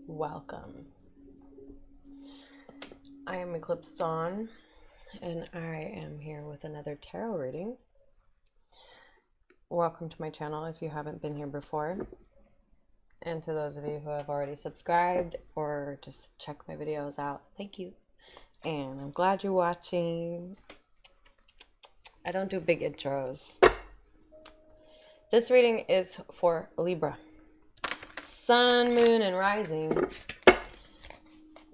Welcome. I am Eclipse Dawn, and I am here with another tarot reading. Welcome to my channel if you haven't been here before. And to those of you who have already subscribed or just check my videos out, thank you. And I'm glad you're watching. I don't do big intros. This reading is for Libra. Sun, moon, and rising.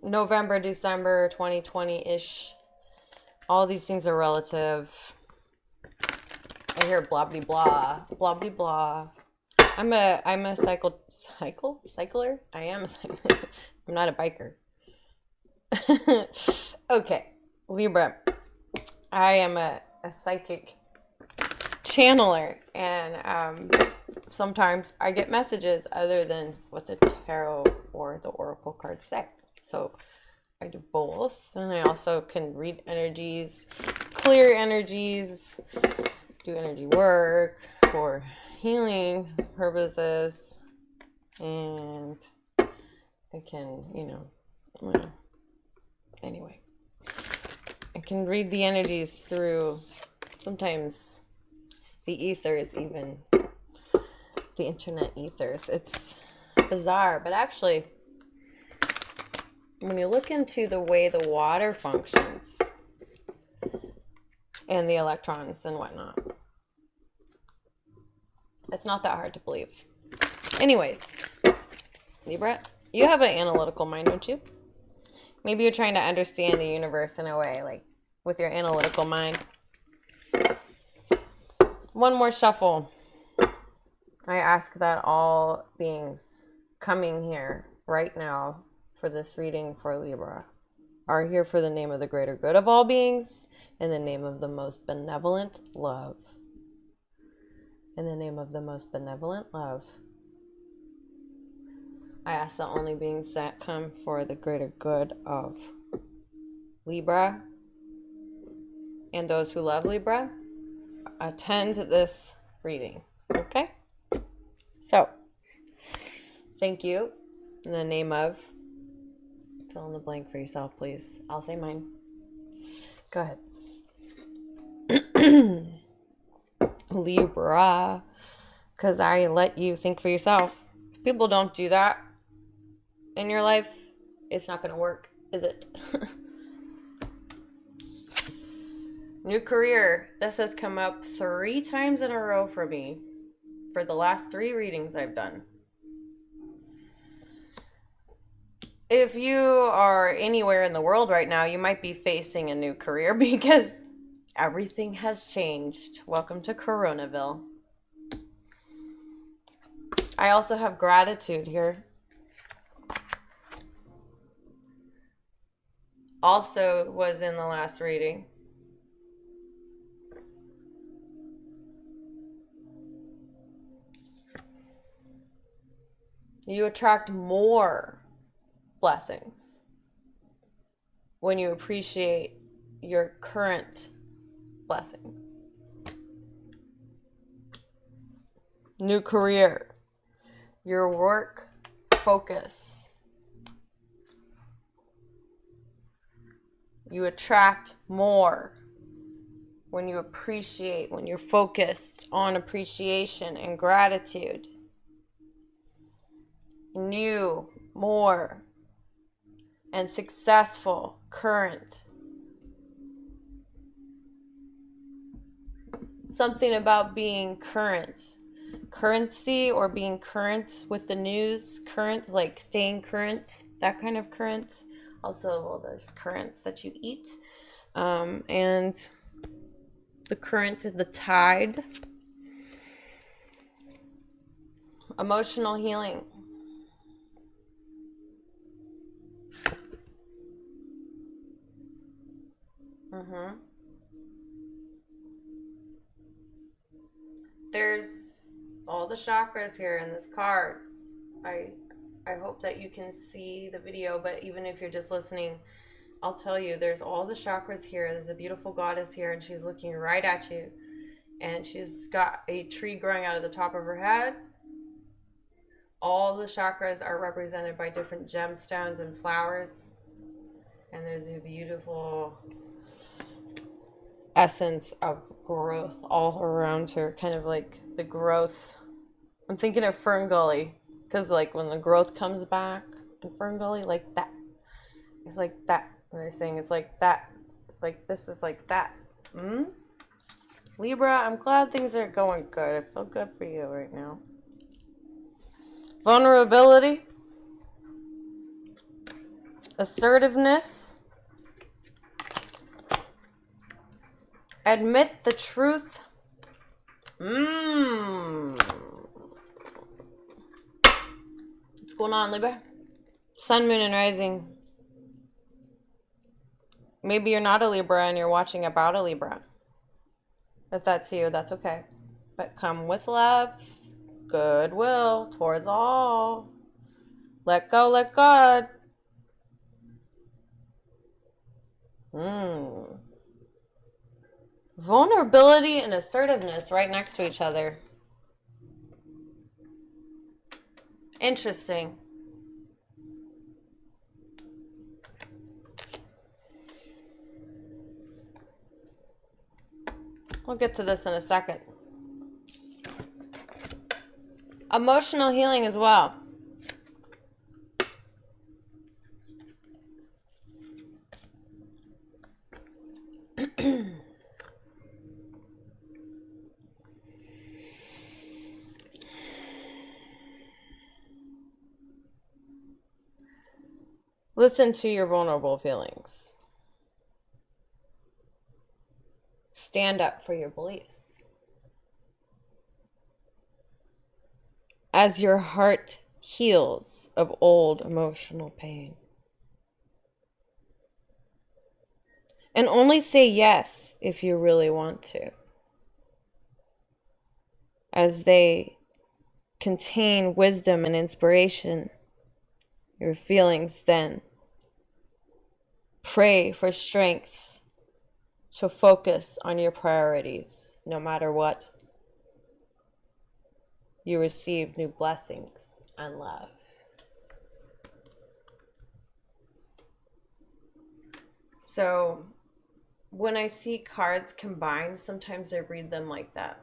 November, December 2020-ish. All these things are relative. I hear blah blah blah, blah blah blah. I'm a cycler? I am a cycler. I'm not a biker. Okay, Libra. I am a psychic channeler, and sometimes I get messages other than what the tarot or the oracle cards say. So I do both, and I also can read energies, clear energies, do energy work for healing purposes, and I can, anyway, I can read the energies through sometimes the ethers, even the internet ethers. It's bizarre, but actually, when you look into the way the water functions and the electrons and whatnot, it's not that hard to believe. Anyways, Libra, you have an analytical mind, don't you? Maybe you're trying to understand the universe in a way, like with your analytical mind. One more shuffle. I ask that all beings coming here right now for this reading for Libra are here for the name of the greater good of all beings, in the name of the most benevolent love. In the name of the most benevolent love, I ask the only beings that come for the greater good of Libra and those who love Libra attend this reading. Okay? So, thank you. In the name of, fill in the blank for yourself, please. I'll say mine. Go ahead. Libra, because I let you think for yourself. If people don't do that in your life, it's not going to work, is it? New career. This has come up 3 times in a row for me for the last 3 readings I've done. If you are anywhere in the world right now, you might be facing a new career because everything has changed. Welcome to Coronaville. I also have gratitude here. Also was in the last reading. You attract more blessings when you appreciate your current blessings. New career, your work focus. You attract more when you appreciate, when you're focused on appreciation and gratitude. New, more, and successful current. Something about being currency, or being current with the news, current, like staying current, that kind of current. Also, well, there's currents that you eat, and the current, the tide. Emotional healing. There's all the chakras here in this card. I hope that you can see the video, but even if you're just listening, I'll tell you, there's all the chakras here. There's a beautiful goddess here, and she's looking right at you. And she's got a tree growing out of the top of her head, All the chakras are represented by different gemstones and flowers. And there's a beautiful essence of growth all around her, kind of like the growth. I'm thinking of Fern Gully, because like when the growth comes back in Fern Gully, like that. It's like that. And they're saying it's like that. It's like this is like that. Libra, I'm glad things are going good. I feel good for you right now. Vulnerability. Assertiveness. Admit the truth. What's going on, Libra? Sun, moon, and rising. Maybe you're not a Libra and you're watching about a Libra. If that's you, that's okay. But come with love, goodwill towards all. Let go, let God. Vulnerability and assertiveness right next to each other. Interesting. We'll get to this in a second. Emotional healing as well. Listen to your vulnerable feelings. Stand up for your beliefs. As your heart heals of old emotional pain. And only say yes if you really want to, as they contain wisdom and inspiration. Your feelings then pray for strength to focus on your priorities, no matter what. You receive new blessings and love. So when I see cards combined, sometimes I read them like that.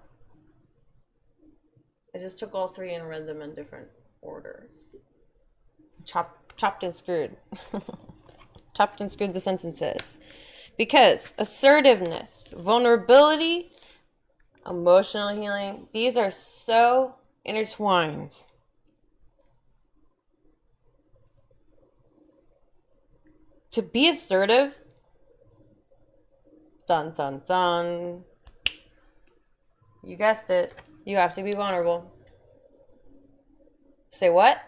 I just took all three and read them in different orders. Chopped and screwed. Chopped and screwed the sentences. Because assertiveness, vulnerability, emotional healing, these are so intertwined. To be assertive, dun dun dun, you guessed it, you have to be vulnerable. Say what?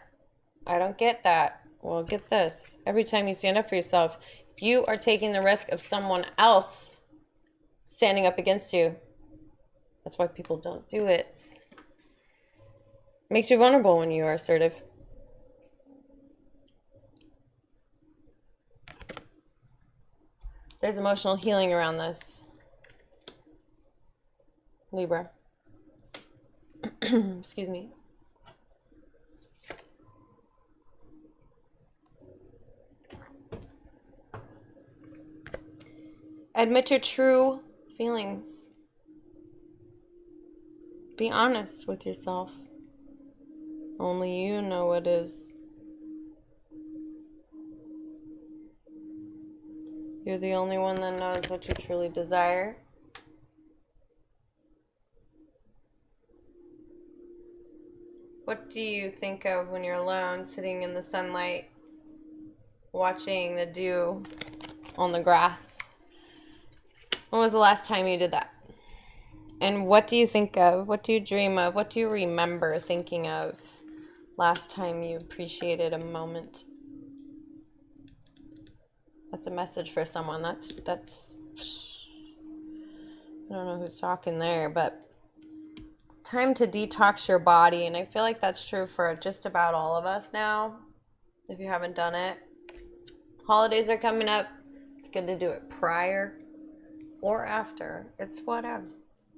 I don't get that. Well, get this. Every time you stand up for yourself, you are taking the risk of someone else standing up against you. That's why people don't do it. Makes you vulnerable when you are assertive. There's emotional healing around this. Libra. Excuse me. Admit your true feelings. Be honest with yourself. Only you know what is. You're the only one that knows what you truly desire. What do you think of when you're alone, sitting in the sunlight, watching the dew on the grass? When was the last time you did that? And what do you think of? What do you dream of? What do you remember thinking of last time you appreciated a moment? That's a message for someone. That's I don't know who's talking there, but it's time to detox your body, and I feel like that's true for just about all of us now. If you haven't done it, holidays are coming up. It's good to do it prior or after. It's whatever.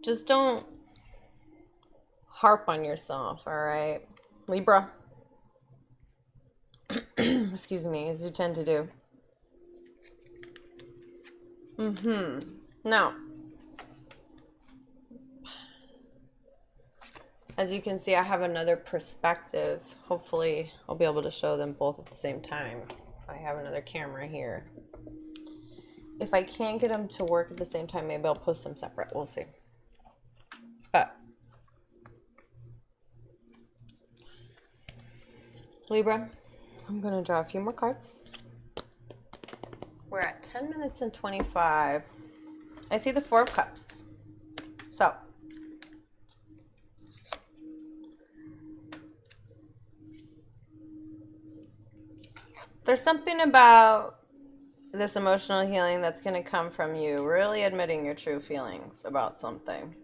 Just don't harp on yourself, all right? Libra, Excuse me, as you tend to do. Now, as you can see, I have another perspective. Hopefully, I'll be able to show them both at the same time. I have another camera here. If I can't get them to work at the same time, maybe I'll post them separate. We'll see. But Libra, I'm going to draw a few more cards. We're at 10 minutes and 25. I see the Four of Cups. So, there's something about this emotional healing that's going to come from you really admitting your true feelings about something.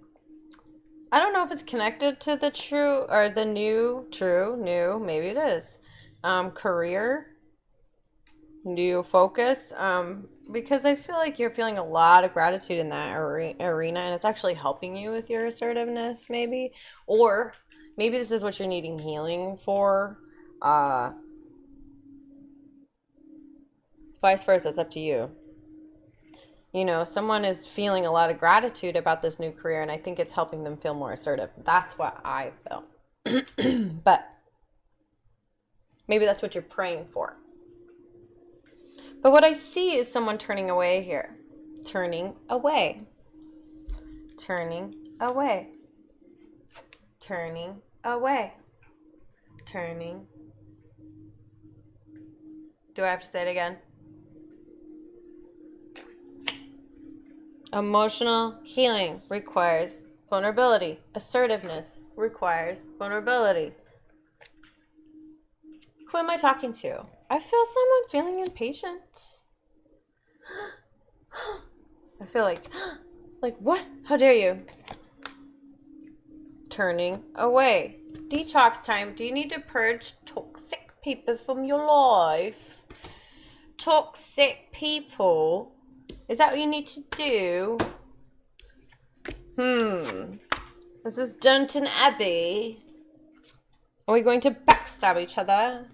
I don't know if it's connected to the true or the new, maybe it is. Career, new focus, because I feel like you're feeling a lot of gratitude in that arena, and it's actually helping you with your assertiveness, maybe. Or maybe this is what you're needing healing for. Vice versa, it's up to you. You know, someone is feeling a lot of gratitude about this new career, and I think it's helping them feel more assertive. That's what I feel. But maybe that's what you're praying for. But what I see is someone turning away here. Turning away. Turning away. Turning away. Turning. Do I have to say it again? Emotional healing requires vulnerability. Assertiveness requires vulnerability. Who am I talking to? I feel someone feeling impatient. I feel like what? How dare you? Turning away. Detox time. Do you need to purge toxic people from your life? Toxic people? Is that what you need to do? This is Downton Abbey. Are we going to backstab each other?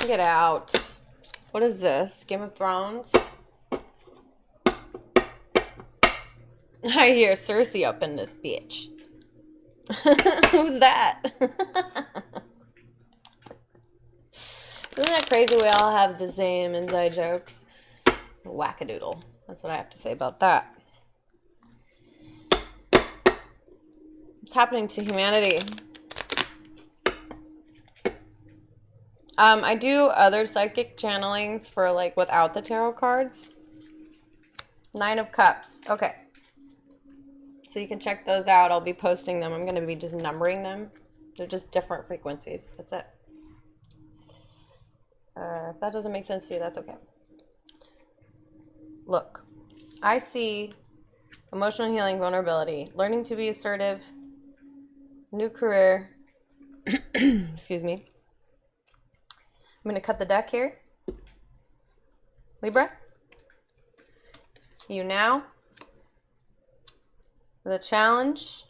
Get out. What is this? Game of Thrones? I hear Cersei up in this bitch. Who's that? Isn't that crazy? We all have the same inside jokes. Wackadoodle. That's what I have to say about that. What's happening to humanity? I do other psychic channelings for like without the tarot cards. 9 of Cups. Okay. So you can check those out. I'll be posting them. I'm going to be just numbering them. They're just different frequencies. That's it. If that doesn't make sense to you, that's okay. Look, I see emotional healing, vulnerability, learning to be assertive, new career. Excuse me. I'm going to cut the deck here. Libra, you now. The challenge.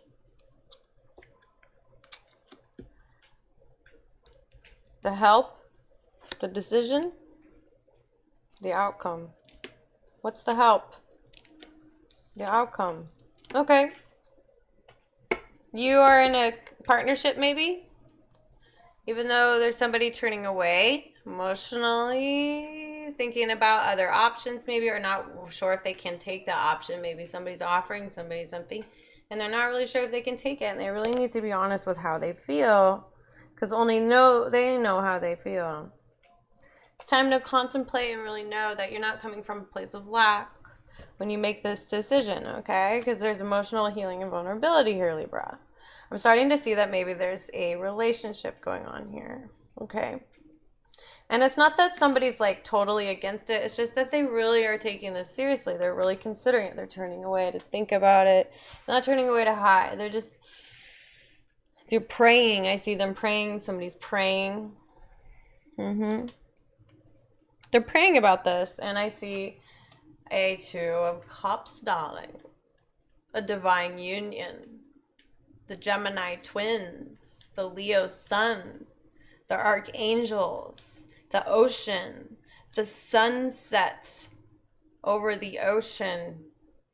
The help. The decision. The outcome. What's the help? The outcome. Okay. You are in a partnership maybe? Even though there's somebody turning away emotionally, thinking about other options maybe, or not sure if they can take the option. Maybe somebody's offering somebody something and they're not really sure if they can take it, and they really need to be honest with how they feel, because only they know how they feel. It's time to contemplate and really know that you're not coming from a place of lack when you make this decision, okay? Because there's emotional healing and vulnerability here, Libra. I'm starting to see that maybe there's a relationship going on here, okay? And it's not that somebody's like totally against it. It's just that they really are taking this seriously. They're really considering it. They're turning away to think about it. Not turning away to hide. They're praying. I see them praying. Somebody's praying. They're praying about this. And I see a 2 of Cups, darling. A divine union. The Gemini twins. The Leo sun. The archangels. The ocean. The sun sets over the ocean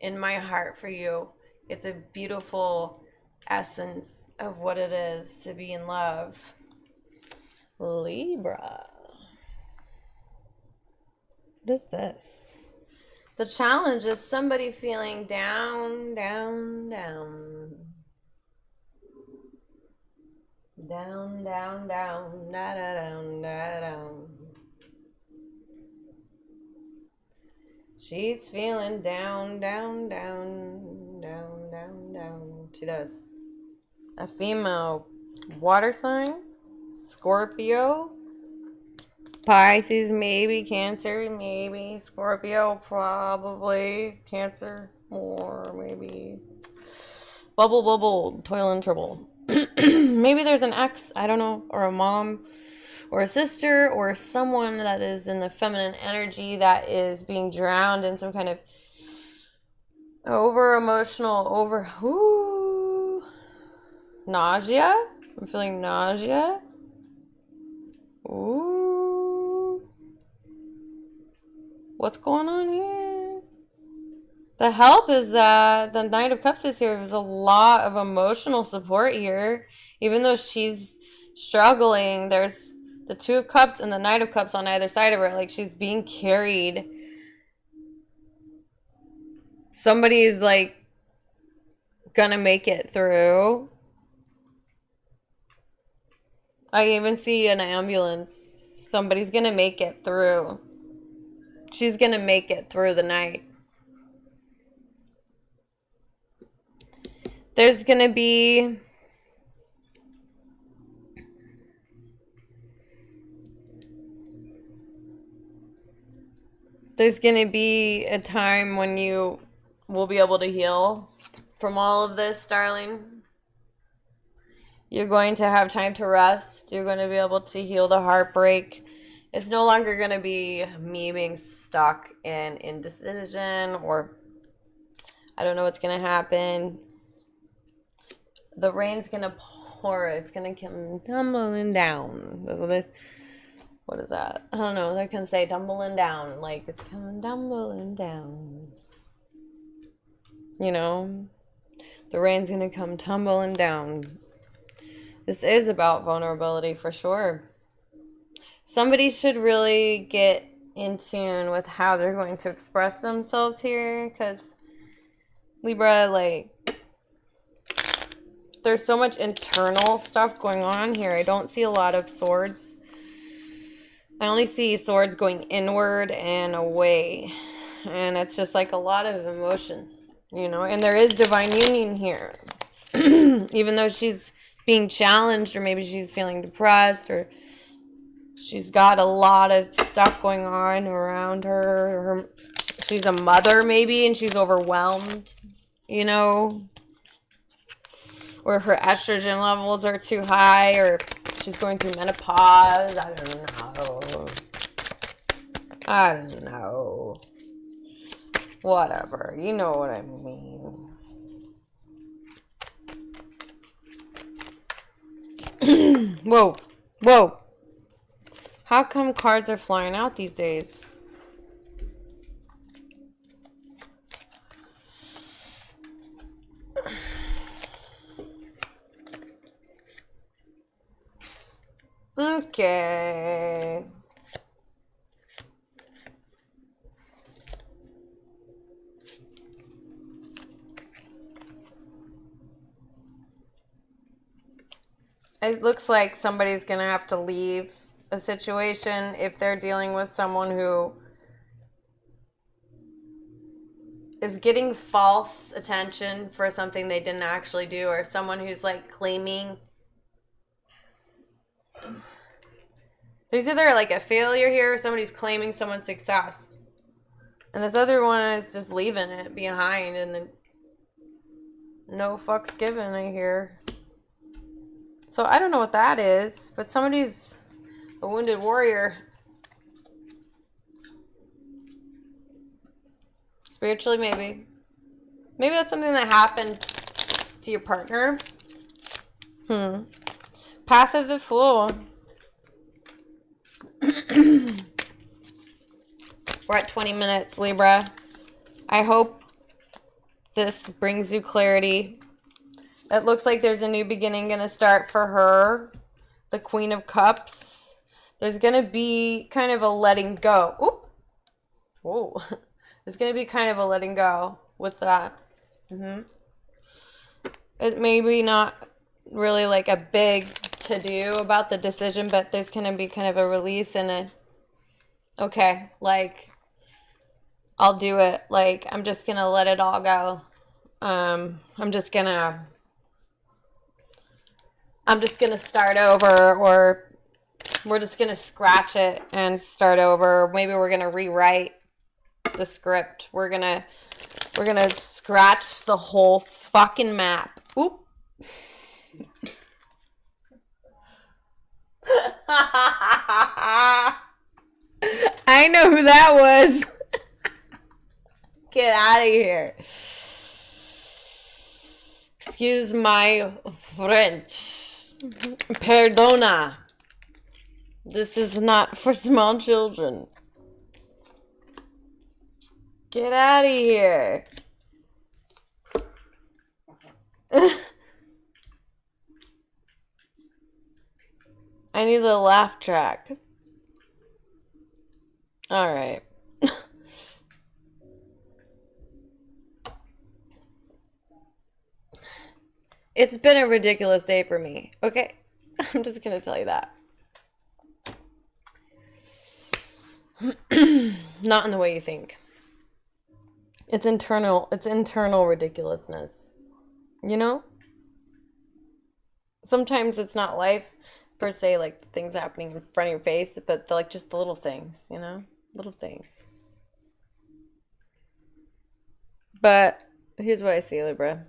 in my heart for you. It's a beautiful essence of what it is to be in love. Libra. What is this? The challenge is somebody feeling down, down, down. Down, down, down, da, da, down, da, down. She's feeling down, down, down, down, down, down. She does. A female water sign, Scorpio, Pisces, maybe, Cancer, maybe, Scorpio, probably, Cancer, more, maybe. Bubble, bubble, toil and trouble. Maybe there's an ex, I don't know, or a mom, or a sister, or someone that is in the feminine energy that is being drowned in some kind of nausea. I'm feeling nausea. Ooh. What's going on here? The help is that the Knight of Cups is here. There's a lot of emotional support here. Even though she's struggling, there's the Two of Cups and the Knight of Cups on either side of her. Like, she's being carried. Somebody is, like, gonna make it through. I even see an ambulance. Somebody's gonna make it through. She's gonna make it through the night. There's gonna be a time when you will be able to heal from all of this, darling. You're going to have time to rest. You're going to be able to heal the heartbreak. It's no longer going to be me being stuck in indecision or I don't know what's going to happen. The rain's going to pour. It's going to come tumbling down. What is that? I don't know. They can say tumbling down. Like, it's coming tumbling down. You know? The rain's going to come tumbling down. This is about vulnerability for sure. Somebody should really get in tune with how they're going to express themselves here, because Libra, like, there's so much internal stuff going on here. I don't see a lot of swords. I only see swords going inward and away. And it's just like a lot of emotion, you know. And there is divine union here. Even though she's being challenged, or maybe she's feeling depressed, or she's got a lot of stuff going on around her. She's a mother maybe, and she's overwhelmed, you know. Or her estrogen levels are too high, or she's going through menopause. I don't know. Whatever. You know what I mean. Whoa. Whoa. How come cards are flying out these days? Okay. It looks like somebody's going to have to leave a situation if they're dealing with someone who is getting false attention for something they didn't actually do, or someone who's like claiming. There's either like a failure here or somebody's claiming someone's success. And this other one is just leaving it behind, and then no fucks given, I hear. So I don't know what that is, but somebody's a wounded warrior. Spiritually, maybe. Maybe that's something that happened to your partner. Path of the Fool. We're at 20 minutes, Libra. I hope this brings you clarity. It looks like there's a new beginning going to start for her, the Queen of Cups. There's going to be kind of a letting go. Oop. Whoa. There's going to be kind of a letting go with that. It may be not really like a big to-do about the decision, but there's going to be kind of a release and a, okay, like, I'll do it. Like, I'm just going to let it all go. I'm just going to start over, or we're just going to scratch it and start over. Maybe we're going to rewrite the script. We're going to scratch the whole fucking map. Oop. I know who that was. Get out of here. Excuse my French. Perdona. This is not for small children. Get out of here. I need the laugh track. All right. It's been a ridiculous day for me. Okay. I'm just going to tell you that. Not in the way you think. It's internal ridiculousness. You know? Sometimes it's not life per se, like things happening in front of your face, but like just the little things, you know? Little things. But here's what I see, Libra.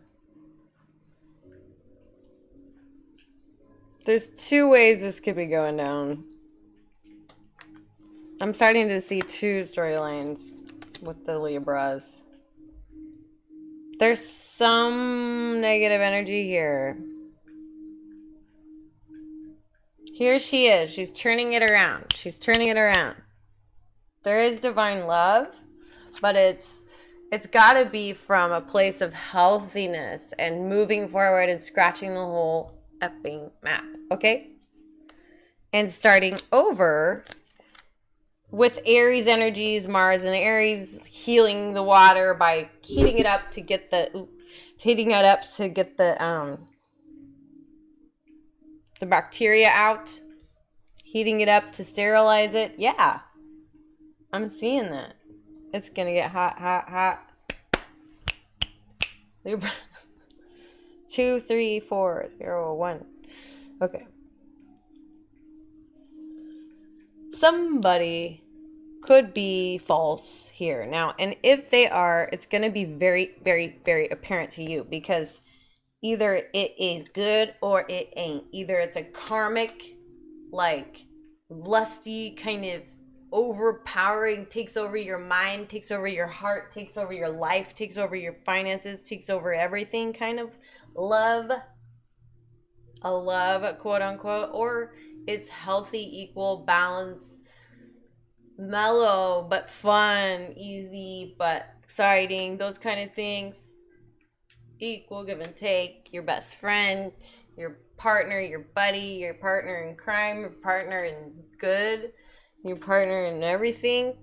There's two ways this could be going down. I'm starting to see two storylines with the Libras. There's some negative energy here. Here she is. She's turning it around. She's turning it around. There is divine love, but it's got to be from a place of healthiness and moving forward and scratching the whole effing map, okay? And starting over with Aries energies, Mars and Aries healing the water by heating it up to get the bacteria out, heating it up to sterilize it. Yeah, I'm seeing that. It's gonna get hot, hot, hot. Libra. 2, 3, 4, 0, 1. Okay. Somebody could be false here now, and if they are, it's going to be very, very, very apparent to you, because either it is good or it ain't. Either it's a karmic, like lusty kind of overpowering, takes over your mind, takes over your heart, takes over your life, takes over your finances, takes over everything kind of love, a love, quote unquote, or it's healthy, equal, balanced, mellow, but fun, easy, but exciting, those kind of things. Equal, give and take, your best friend, your partner, your buddy, your partner in crime, your partner in good, your partner in everything,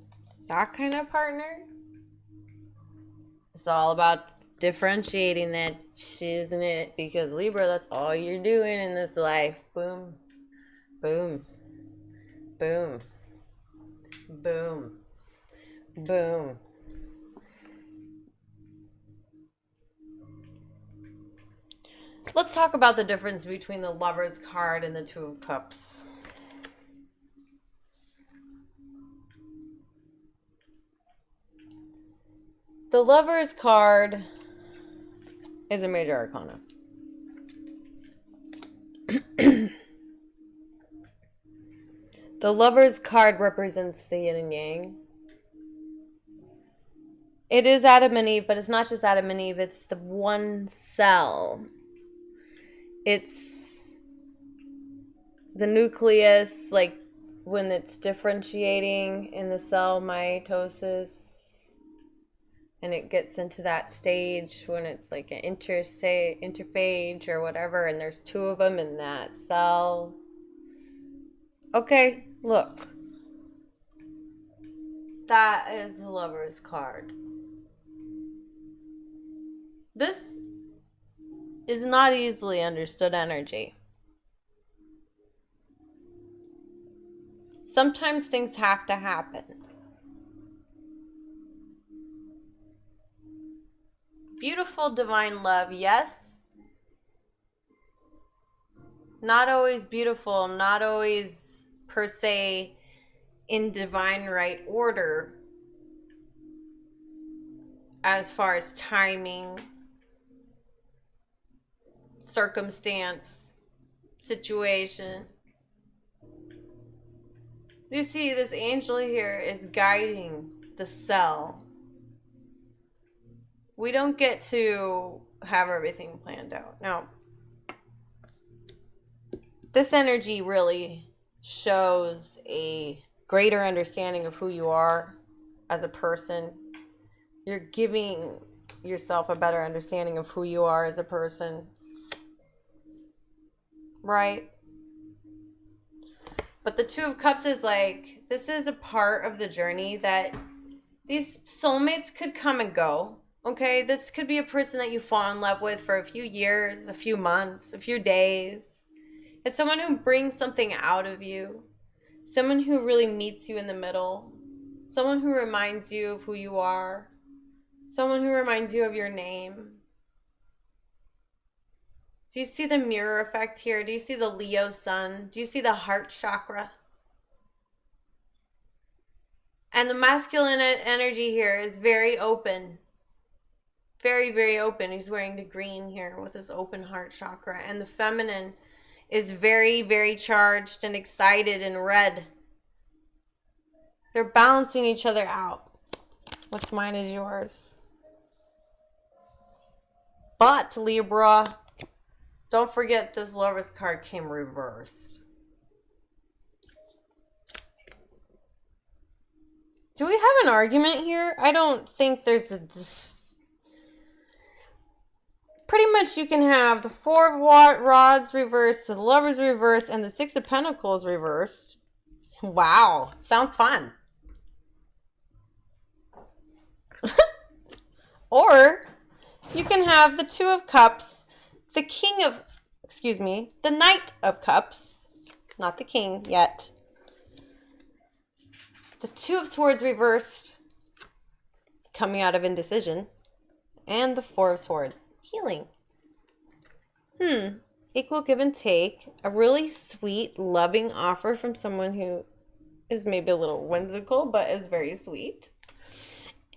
that kind of partner. It's all about differentiating that, isn't it? Because Libra, that's all you're doing in this life. Boom, boom, boom, boom, boom. Let's talk about the difference between the Lovers card and the Two of Cups. The Lovers card is a major arcana. The Lovers card represents the yin and yang. It is Adam and Eve, but it's not just Adam and Eve. It's the one cell. It's the nucleus, like when it's differentiating in the cell mitosis, and it gets into that stage when it's like an interphage or whatever, and there's two of them in that cell. Okay, look. That is the Lover's card. This is not easily understood energy. Sometimes things have to happen. Beautiful divine love, yes. Not always beautiful, not always per se in divine right order as far as timing, circumstance, situation. You see, this angel here is guiding the cell. We don't get to have everything planned out. Now, this energy really shows a greater understanding of who you are as a person. You're giving yourself a better understanding of who you are as a person. Right? But the Two of Cups is like, this is a part of the journey that these soulmates could come and go. Okay? This could be a person that you fall in love with for a few years, a few months, a few days. It's someone who brings something out of you. Someone who really meets you in the middle. Someone who reminds you of who you are. Someone who reminds you of your name. Do you see the mirror effect here? Do you see the Leo sun? Do you see the heart chakra? And the masculine energy here is very open. Very, very open. He's wearing the green here with his open heart chakra. And the feminine is very, very charged and excited and red. They're balancing each other out. What's mine is yours. But, Libra, don't forget this Lover's card came reversed. Do we have an argument here? I don't think there's a... Pretty much you can have the Four of Rods reversed, the Lovers reversed, and the Six of Pentacles reversed. Wow, sounds fun. Or you can have the Two of Cups, the the Knight of Cups, not the King yet. The Two of Swords reversed, coming out of indecision, and the Four of Swords. Healing. Equal give and take. A really sweet, loving offer from someone who is maybe a little whimsical, but is very sweet.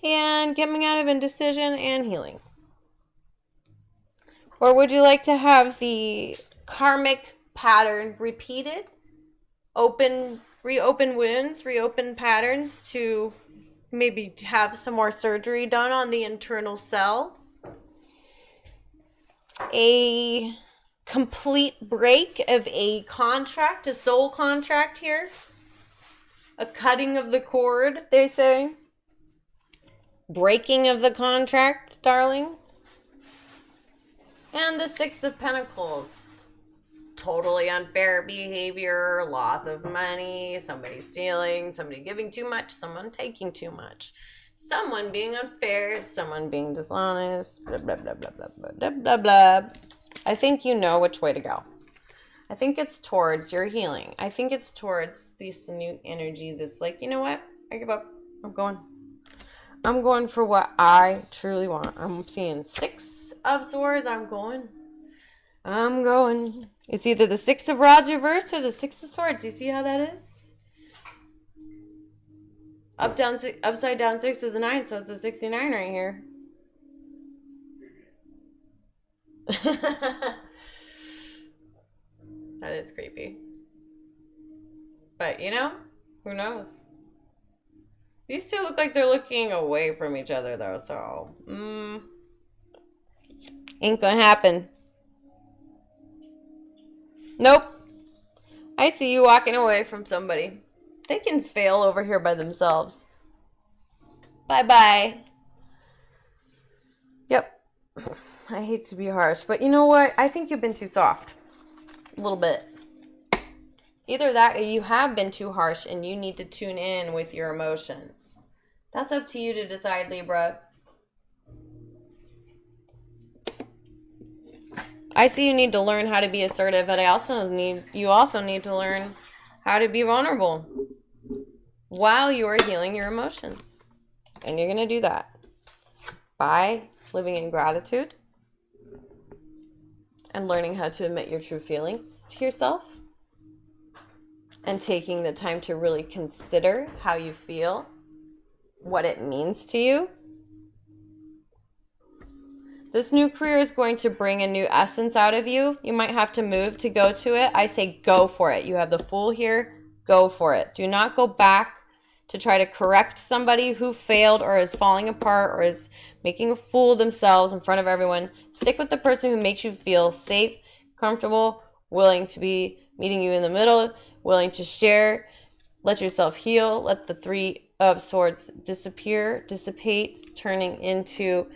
And coming out of indecision and healing. Or would you like to have the karmic pattern repeated? Reopen wounds, reopen patterns to maybe have some more surgery done on the internal cell? A complete break of a contract, a soul contract here. A cutting of the cord, they say. Breaking of the contract, darling. And the Six of Pentacles. Totally unfair behavior, loss of money, somebody stealing, somebody giving too much, someone taking too much. Someone being unfair, someone being dishonest, blah, blah, blah, blah, blah, blah, blah, blah. I think you know which way to go. I think it's towards your healing. I think it's towards this new energy, this like, you know what? I give up. I'm going. I'm going for what I truly want. I'm seeing Six of Swords. I'm going. It's either the Six of Rods reversed or the Six of Swords. You see how that is? Upside down 6 is a 9, so it's a 69 right here. That is creepy. But, you know, who knows? These two look like they're looking away from each other, though, so... ain't gonna happen. Nope. I see you walking away from somebody. They can fail over here by themselves. Bye-bye. Yep. I hate to be harsh, but you know what? I think you've been too soft. A little bit. Either that or you have been too harsh and you need to tune in with your emotions. That's up to you to decide, Libra. I see you need to learn how to be assertive, but you also need to learn how to be vulnerable while you are healing your emotions. And you're going to do that by living in gratitude and learning how to admit your true feelings to yourself and taking the time to really consider how you feel, what it means to you. This new career is going to bring a new essence out of you. You might have to move to go to it. I say go for it. You have the Fool here. Go for it. Do not go back to try to correct somebody who failed or is falling apart or is making a fool of themselves in front of everyone. Stick with the person who makes you feel safe, comfortable, willing to be meeting you in the middle, willing to share. Let yourself heal. Let the Three of Swords dissipate, turning into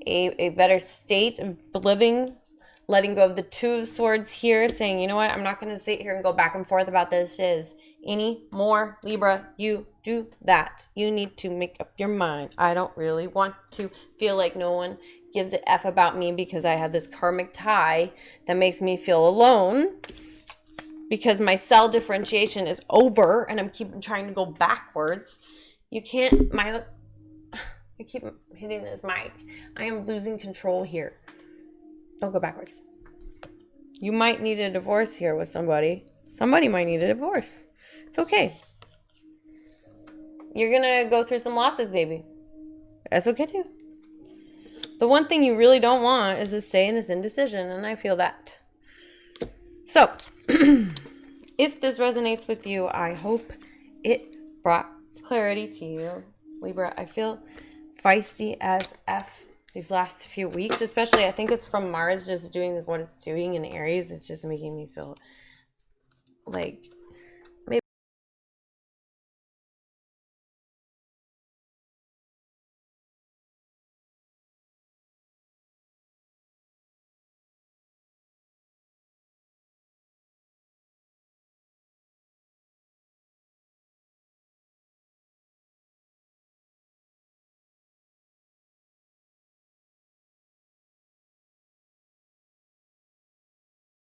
a better state of living, letting go of the Two of Swords here, saying, you know what, I'm not going to sit here and go back and forth about this shiz anymore. Libra, you do that. You need to make up your mind. I don't really want to feel like no one gives a F about me because I have this karmic tie that makes me feel alone because my cell differentiation is over and I'm keep trying to go backwards. You can't, I keep hitting this mic. I am losing control here. Don't go backwards. You might need a divorce here with somebody. Somebody might need a divorce. It's okay. You're going to go through some losses, baby. That's okay too. The one thing you really don't want is to stay in this indecision, and I feel that. So, if this resonates with you, I hope it brought clarity to you. Libra, I feel feisty as F these last few weeks, especially I think it's from Mars just doing what it's doing in Aries. It's just making me feel like